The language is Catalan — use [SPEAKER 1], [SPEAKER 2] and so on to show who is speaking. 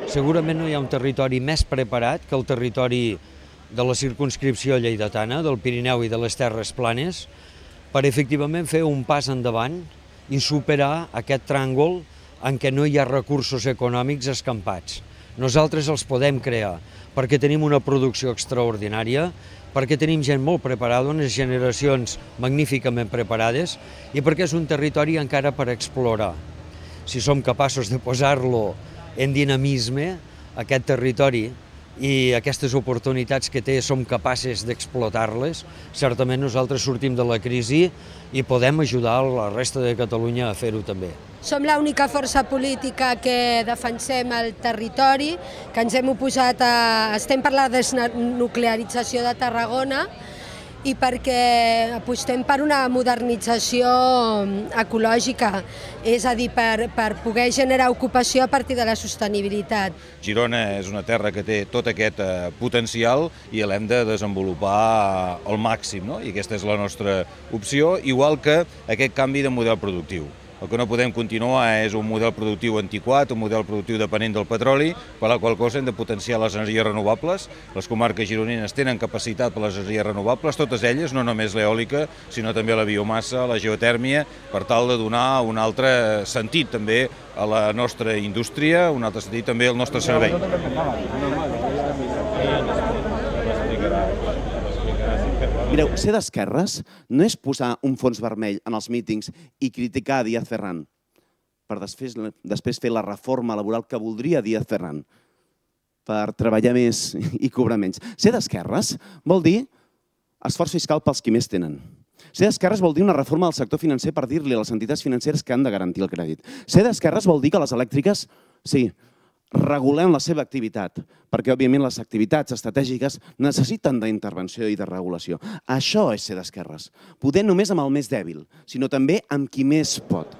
[SPEAKER 1] Segurament no hi ha un territori més preparat que el territori de la circumscripció lleidatana, del Pirineu i de les Terres Planes, per efectivament fer un pas endavant i superar aquest tràngol en què no hi ha recursos econòmics escampats. Nosaltres els podem crear perquè tenim una producció extraordinària, perquè tenim gent molt preparada, unes generacions magníficament preparades i perquè és un territori encara per explorar. Si som capaços de posar-lo en dinamisme, aquest territori, i aquestes oportunitats que té som capaces d'explotar-les, certament nosaltres sortim de la crisi i podem ajudar la resta de Catalunya a fer-ho també.
[SPEAKER 2] Som l'única força política que defensem el territori, que ens hem oposat estem per la desnuclearització de Tarragona i perquè apostem per una modernització ecològica, és a dir, per poder generar ocupació a partir de la sostenibilitat.
[SPEAKER 3] Girona és una terra que té tot aquest potencial i l'hem de desenvolupar al màxim, no? I aquesta és la nostra opció, igual que aquest canvi de model productiu. El que no podem continuar és un model productiu antiquat, un model productiu dependent del petroli, per la qual cosa hem de potenciar les energies renovables. Les comarques gironines tenen capacitat per les energies renovables, totes elles, no només l'eòlica, sinó també la biomassa, la geotèrmia, per tal de donar un altre sentit també a la nostra indústria, un altre sentit també al nostre servei.
[SPEAKER 4] Mireu, ser d'esquerres no és posar un fons vermell en els mítings i criticar Díaz Ferran per després fer la reforma laboral que voldria Díaz Ferran per treballar més i cobrar menys. Ser d'esquerres vol dir esforç fiscal pels qui més tenen. Ser d'esquerres vol dir una reforma del sector financer per dir-li a les entitats financeres que han de garantir el crèdit. Ser d'esquerres vol dir que les elèctriques, sí, regulem la seva activitat, perquè, òbviament, les activitats estratègiques necessiten d'intervenció i de regulació. Això és ser d'esquerres. Poder només amb el més dèbil, sinó també amb qui més pot.